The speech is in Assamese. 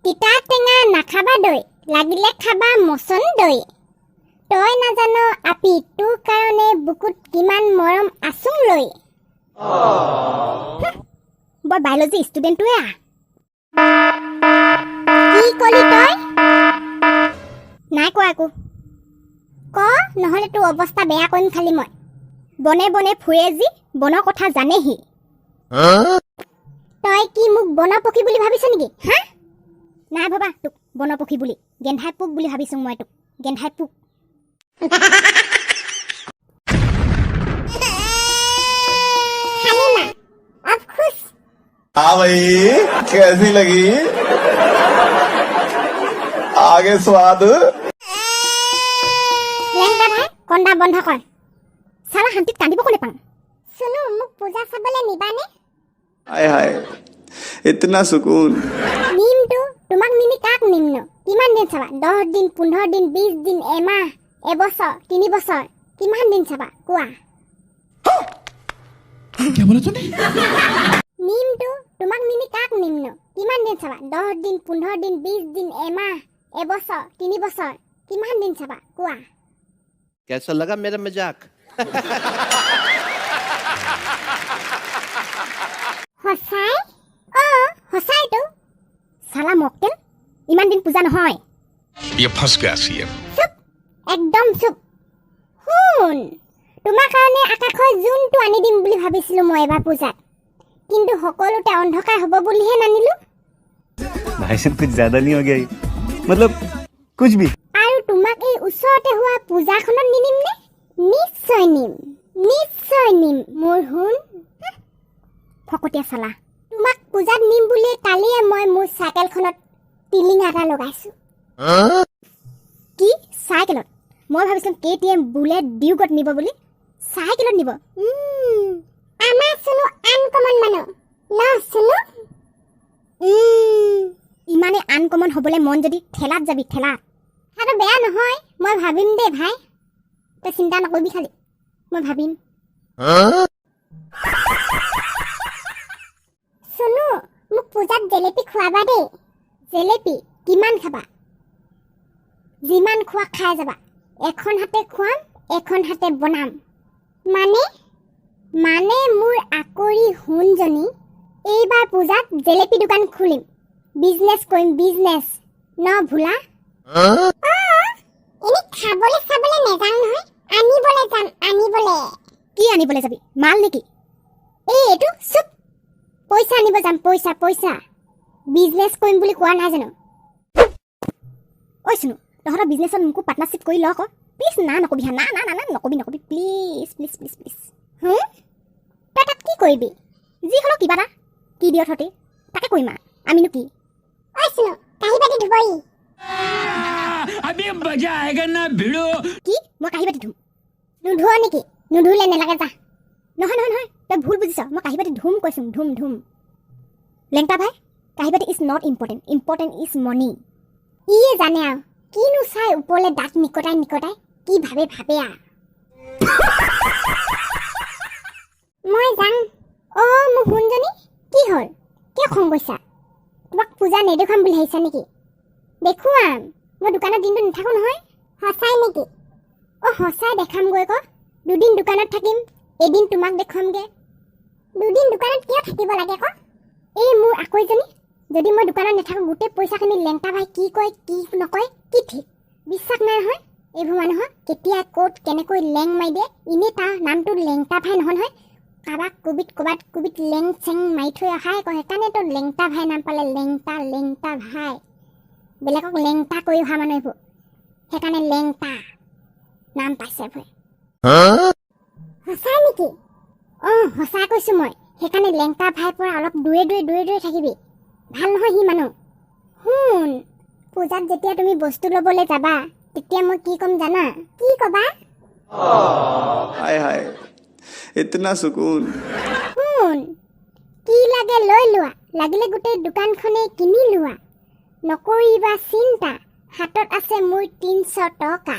তিতা টেঙা নাখাবা দৈ লাগিলে খাবা মচন দৈ তই নাজানো আপি তোৰ কাৰণে বুকুত কিমান মৰম আছুং লৈ বৰ বায়লজি ষ্টুডেণ্টটোৱে কি কলি তই নাই কোৱা একো ক নহ'লে তোৰ অৱস্থা বেয়া কৰিম খালি মই বনে বনে ফুৰে যি বনৰ কথা জানেহি তই কি মোক বনপক্ষী বুলি ভাবিছ নেকি হা নাই ভাবা তোক বনপক্ষী বুলি গেন্ধাই পোক বুলি ভাবিছোঁ মই তোক গেন্ধাই পোক हाँ भाई कैसी लगी आगे स्वाद লেংটা ভাই কন্দা বন্ধ কৰ চালা শান্তিত কান্দিব কোনে পাওঁ শুনো মোক পূজা চাবলৈ নিবানে हाय हाय इतना सुकून নিমটো তোমাক নিনি কাক নিম ন কিমান দিন চাবা 10 দিন 15 দিন 20 দিন এমাহ এবছৰ 3 বছৰ কিমান দিন চাবা কোৱা क्या बोला तूने নিমটো তোমাক নিনি কাক নিম ন কিমান দিন চাবা 10 দিন 15 দিন 20 দিন এমাহ এবছৰ 3 বছৰ কিমান দিন চাবা কোৱা कैसा लगा मेरा मजाक সঁচাই সঁচাইতো চালা মক্কেল ইমান দিন পূজা নহয় ये फंस गया सीएम চুপ একদম চুপ শুন তোমাৰ কাৰণে আকাশৰ জোনটো আনি দিম বুলি ভাবিছিলোঁ মই এবাৰ পূজাত কিন্তু সকলোতে অন্ধকাৰ হ'ব বুলিহে নানিলোঁ भाई साहब कुछ ज्यादा नहीं हो गया ये? मतलब कुछ भी আৰু তোমাক এই ওচৰতে হোৱা পূজাখনত নিনিম নে নিশ্চয় নিম মোৰ শুন ফকতীয়া চালা তোমাক পূজাত নিম বুলি কালিয়ে মই মোৰ চাইকেলখনত টিলিঙা এটা লগাইছোঁ কি চাইকেলত মই ভাবিছিলোঁ KTM বুলেট ডিউকত নিব বুলি চাইকেলত নিব আমাৰ শুনো আনকমন মানুহ ন শুনো ইমানে আনকমন হ'বলৈ মন যদি ঠেলাত যাবি ঠেলাত সেইটো বেয়া নহয় মই ভাবিম দেই ভাই তই চিন্তা নকৰিবি খালি মই ভাবিম শুনো মোক পূজাত জেলেপি খুৱাবা দেই জেলেপি কিমান খাবা যিমান খোৱা খাই যাবা এখন হাতে খুৱাম এখন হাতে বনাম মানে মোৰ আকৰি হুনজনী এইবাৰ পূজাত জেলেপি দোকান খুলিম বিজনেছ কৰিম বিজনেছ ন ভোলা এনে খাবলৈ চাবলৈ নেযাওঁ নহয় আনিবলৈ যাম কি আনিবলৈ যাবি মাল নেকি এইটো চুপ পইচা আনিব যাম পইচা বিজনেছ কৰিম বুলি কোৱা নাই জানো ঐ শুনো তহঁতৰ বিজনেছত মোকো পাৰ্টনাৰশ্বিপ কৰি ল আকৌ প্লিজ না নকবি হা না নকবি প্লিজ তই তাত কি কৰিবি যি হ'লেও কিবা এটা কি দিয় থতে তাকে কৰিম আমিনো কি ঐ শুনো কাঁহী বাতি ধুবই अभी मजा आएगा ना भिड़ो কি মই কাঁহী বাতি ধুম নুধুৱ নেকি নুধুলে নেলাগে যা নহয় তই ভুল বুজিছ মই কাঁহী বাতি ধুম কৈছোঁ ধুম লেংটা ভাই কাঁহী বাতি ইজ নট ইম্পৰ্টেণ্ট ইজ মনি ইয়ে জানে আৰু কিনো চাই ওপৰলৈ দাঁত নিকটাই কি ভাবে মই যাওঁ মোৰ শুনজনী কি হ'ল কিয় খং গৈছা তোমাক পূজা নেদেখুৱাম বুলি ভাবিছা নেকি দেখুৱাম মই দোকানত দিনটো নাথাকোঁ নহয় সঁচাই নেকি সঁচাই দেখামগৈ আকৌ দুদিন দোকানত থাকিম এদিন তোমাক দেখুৱামগৈ দুদিন দোকানত কিয় থাকিব লাগে আকৌ এই মোৰ আকৈজনী যদি মই দোকানত নাথাকোঁ গোটেই পইচাখিনি লেংটা ভাই কি কয় কি নকয় কি ঠিক বিশ্বাস নাই নহয় এইবোৰ মানুহক কেতিয়া ক'ত কেনেকৈ লেং মাৰি দিয়ে এনেই তাৰ নামটো লেংটা ভাই নহয় কাৰোবাক ক'ৰবাত লেং চেং মাৰি থৈ অহাই কয় সেইকাৰণেতো লেংটা ভাই নাম পালে লেংটা ভাই বেলেগক লেংটা কৰি অহা মানুহ এইবোৰ সেইকাৰণে লেংটা নাম পাইছে ভয় সঁচা নেকি সঁচা কৈছোঁ মই সেইকাৰণে লেংটা ভাইৰ পৰা অলপ দূৰে থাকিবি ভাল নহয় সি মানুহ শুন পূজাত যেতিয়া তুমি বস্তু ল'বলৈ যাবা তেতিয়া মই কি ক'ম জানা কি ক'বা हाय हाय इतना सुकून শুন কি লাগে লৈ লোৱা লাগিলে গোটেই দোকানখনেই কিনি লোৱা নকৰিবা চিন্তা হাতত আছে মোৰ 300 টকা